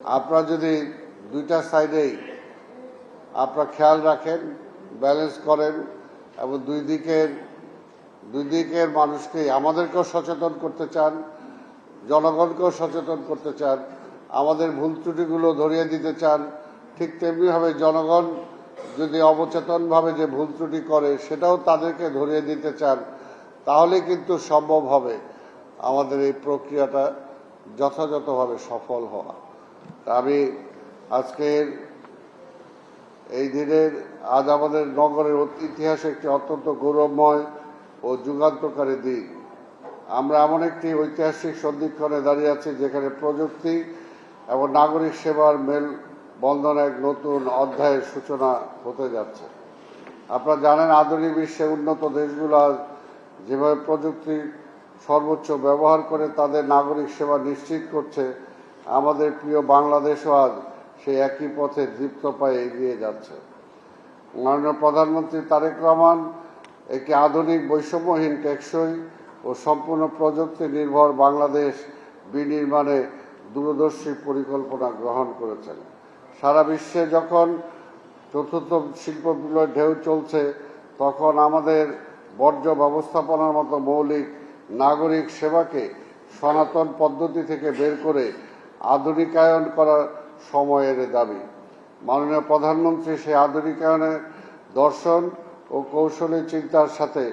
আপনারা যদি দুইটা সাইডেই আপনারা খেয়াল রাখেন, ব্যালেন্স করেন এবং দুই দিকের মানুষকে, আমাদেরকেও সচেতন করতে চান, জনগণকেও সচেতন করতে চান, আমাদের ভুল ত্রুটিগুলো ধরিয়ে দিতে চান, ঠিক তেমনিভাবে জনগণ যদি অবচেতনভাবে যে ভুল ত্রুটি করে সেটাও তাদেরকে ধরিয়ে দিতে চান, তাহলে কিন্তু সম্ভব হবে আমাদের এই প্রক্রিয়াটা যথাযথভাবে সফল হওয়া। আমি আজকের এই দিনের আজ আমাদের নগরের ইতিহাসে একটি অত্যন্ত গৌরবময় ও যুগান্তকারী দিন। আমরা এমন একটি ঐতিহাসিক সন্ধিক্ষণে দাঁড়িয়ে আছি যেখানে প্রযুক্তি এবং নাগরিক সেবার মেলবন্ধন এক নতুন অধ্যায়ের সূচনা হতে যাচ্ছে। আপনারা জানেন, আধুনিক বিশ্বে উন্নত দেশগুলো যেভাবে প্রযুক্তি সর্বোচ্চ ব্যবহার করে তাদের নাগরিক সেবা নিশ্চিত করছে, আমাদের প্রিয় বাংলাদেশও আজ সেই একই পথে দীপ্ত পায়ে এগিয়ে যাচ্ছে। মাননীয় প্রধানমন্ত্রী তারেক রহমান একটি আধুনিক, বৈষম্যহীন, টেকসই ও সম্পূর্ণ প্রযুক্তি নির্ভর বাংলাদেশ বিনির্মাণে দূরদর্শী পরিকল্পনা গ্রহণ করেছেন। সারা বিশ্বে যখন চতুর্থ শিল্প বিপ্লবের ঢেউ চলছে, তখন আমাদের বর্জ্য ব্যবস্থাপনার মতো মৌলিক নাগরিক সেবাকে সনাতন পদ্ধতি থেকে বের করে আধুনিকায়ন করার সময়ের দাবি। মাননীয় প্রধানমন্ত্রী সেই আধুনিকায়নের দর্শন ও কৌশলী চিন্তার সাথে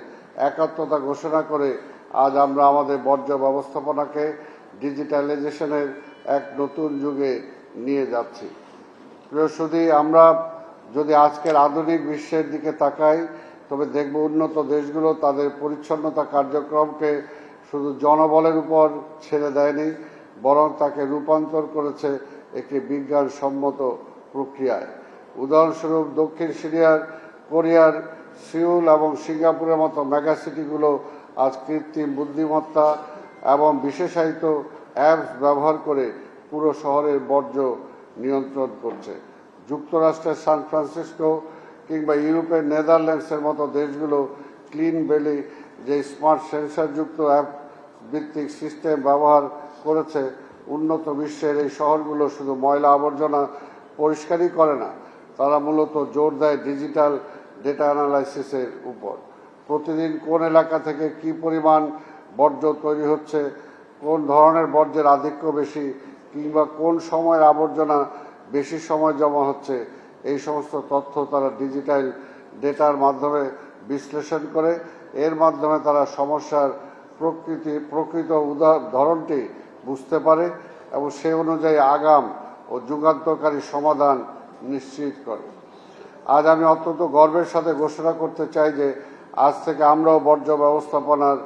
একাত্মতা ঘোষণা করে আজ আমরা আমাদের বর্জ্য ব্যবস্থাপনাকে ডিজিটালাইজেশনের এক নতুন যুগে নিয়ে যাচ্ছি। প্রিয় সুধী, আমরা যদি আজকের আধুনিক বিশ্বের দিকে তাকাই, তবে দেখব উন্নত দেশগুলো তাদের পরিচ্ছন্নতা কার্যক্রমকে শুধু জনবলের উপর ছেড়ে দেয়নি, বরং তাকে রূপান্তর করেছে একটি বিজ্ঞানসম্মত প্রক্রিয়ায়। উদাহরণস্বরূপ দক্ষিণ কোরিয়ার সিউল এবং সিঙ্গাপুরের মতো মেগাসিটিগুলো আজ কৃত্রিম বুদ্ধিমত্তা এবং বিশেষায়িত অ্যাপস ব্যবহার করে পুরো শহরের বর্জ্য নিয়ন্ত্রণ করছে। যুক্তরাষ্ট্রের সান ফ্রান্সিসকো কিংবা ইউরোপের নেদারল্যান্ডসের মতো দেশগুলো ক্লিন ভ্যালি যে স্মার্ট সেন্সরযুক্ত অ্যাপ ভিত্তিক সিস্টেম ব্যবহার করেছে। উন্নত বিশ্বের এই শহরগুলো শুধু ময়লা আবর্জনা পরিষ্কারই করে না, তারা মূলত জোর দেয় ডিজিটাল ডেটা অ্যানালাইসিসের উপর। প্রতিদিন কোন এলাকা থেকে কি পরিমাণ বর্জ্য তৈরি হচ্ছে, কোন ধরনের বর্জ্যের আধিক্য বেশি, কিংবা কোন সময়ের আবর্জনা বেশি সময় জমা হচ্ছে, এই সমস্ত তথ্য তারা ডিজিটাল ডেটার মাধ্যমে বিশ্লেষণ করে। এর মাধ্যমে তারা সমস্যার প্রকৃত ধরনটি বুঝতে পারে এবং সে অনুযায়ী আগাম ও যুগান্তকারী সমাধান নিশ্চিত করে। আজ আমি অত্যন্ত গর্বের সাথে ঘোষণা করতে চাই যে আজ থেকে আমরাও বর্জ্য ব্যবস্থাপনার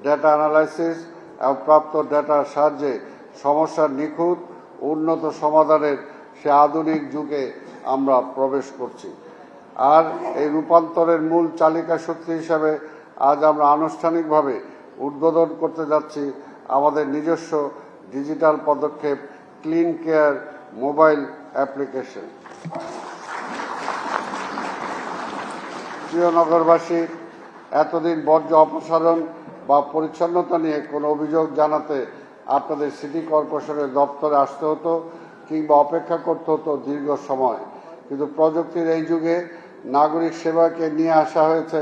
ডেটা অ্যানালাইসিস এবং প্রাপ্ত ডেটার সাহায্যে সমস্যার নিখুঁত উন্নত সমাধানের সে আধুনিক যুগে আমরা প্রবেশ করছি। আর এই রূপান্তরের মূল চালিকা শক্তি হিসাবে আজ আমরা আনুষ্ঠানিকভাবে উদ্বোধন করতে যাচ্ছি আমাদের নিজস্ব ডিজিটাল পদক্ষেপ ক্লিন কেয়ার মোবাইল অ্যাপ্লিকেশন। প্রিয় নগরবাসী, এতদিন বর্জ্য অপসারণ বা পরিচ্ছন্নতা নিয়ে কোনো অভিযোগ জানাতে আপনাদের সিটি কর্পোরেশনের দপ্তরে আসতে হতো কিংবা অপেক্ষা করতে হতো দীর্ঘ সময়। কিন্তু প্রযুক্তির এই যুগে নাগরিক সেবাকে নিয়ে আসা হয়েছে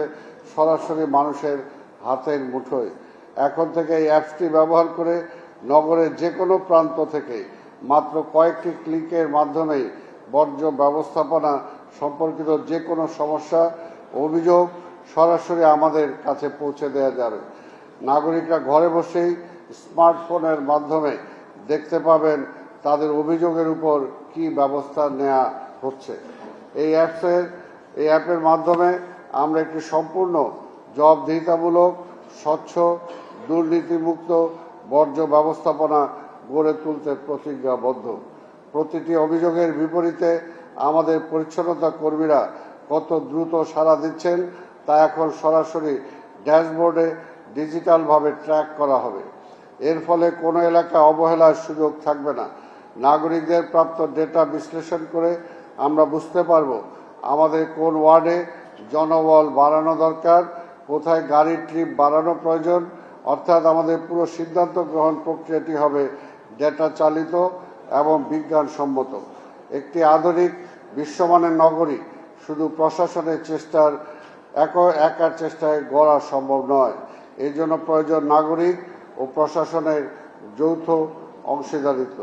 সরাসরি মানুষের হাতের মুঠোয়। এখন থেকে এই অ্যাপসটি ব্যবহার করে নগরের যে কোনো প্রান্ত থেকে মাত্র কয়েকটি ক্লিকের মাধ্যমেই বর্জ্য ব্যবস্থাপনা সম্পর্কিত যে কোনো সমস্যা, অভিযোগ সরাসরি আমাদের কাছে পৌঁছে দেওয়া যাবে। নাগরিকরা ঘরে বসেই স্মার্টফোনের মাধ্যমে দেখতে পাবেন তাদের অভিযোগের উপর কি ব্যবস্থা নেওয়া হচ্ছে। এই অ্যাপের মাধ্যমে আমরা একটি সম্পূর্ণ জবাবদিহিতামূলক, স্বচ্ছ, দুর্নীতিমুক্ত বর্জ্য ব্যবস্থাপনা গড়ে তুলতে প্রতিজ্ঞাবদ্ধ। প্রতিটি অভিযোগের বিপরীতে আমাদের পরিচ্ছন্নতা কর্মীরা কত দ্রুত সাড়া দিচ্ছেন তা এখন সরাসরি ড্যাশবোর্ডে ডিজিটালভাবে ট্র্যাক করা হবে। এর ফলে কোনো এলাকায় অবহেলার সুযোগ থাকবে না। নাগরিকদের প্রাপ্ত ডেটা বিশ্লেষণ করে আমরা বুঝতে পারব আমাদের কোন ওয়ার্ডে জনবল বাড়ানো দরকার, কোথায় গাড়ির ট্রিপ বাড়ানো প্রয়োজন। অর্থাৎ আমাদের পুরো সিদ্ধান্ত গ্রহণ প্রক্রিয়াটি হবে ডেটা চালিত এবং বিজ্ঞানসম্মত। একটি আধুনিক বিশ্বমানের নগরী শুধু প্রশাসনের একার চেষ্টায় গড়া সম্ভব নয়। এই জন্য প্রয়োজন নাগরিক ও প্রশাসনের যৌথ অংশীদারিত্ব।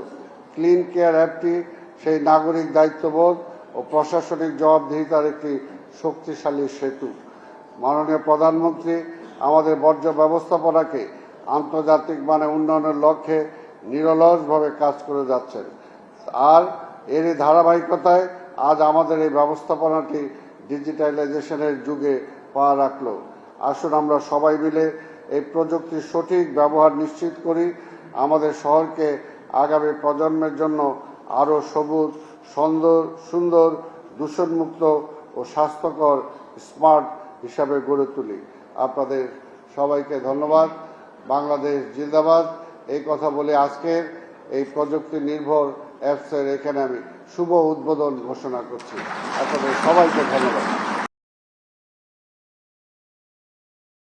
ক্লিন কেয়ার অ্যাপটি সেই নাগরিক দায়িত্ববোধ ও প্রশাসনিক জবাবদিহিতার একটি শক্তিশালী সেতু। মাননীয় প্রধানমন্ত্রী আমাদের বর্জ্য ব্যবস্থাপনাকে আন্তর্জাতিক মানে উন্নয়নের লক্ষ্যে নিরলসভাবে কাজ করে যাচ্ছেন, আর এরই ধারাবাহিকতায় আজ আমাদের এই ব্যবস্থাপনাটি ডিজিটালাইজেশনের যুগে পা রাখল। আসুন আমরা সবাই মিলে এই প্রযুক্তির সঠিক ব্যবহার নিশ্চিত করি, আমাদের শহরকে আগামী প্রজন্মের জন্য আরও সবুজ, সুন্দর, দূষণমুক্ত ও স্বাস্থ্যকর স্মার্ট হিসাবে গড়ে তুলি। আপনাদের সবাইকে ধন্যবাদ। বাংলাদেশ জিন্দাবাদ। এই কথা বলে আজকের এই প্রযুক্তি নির্ভর অ্যাপসের এখানে আমি শুভ উদ্বোধন ঘোষণা করছি। আপনাদের সবাইকে ধন্যবাদ।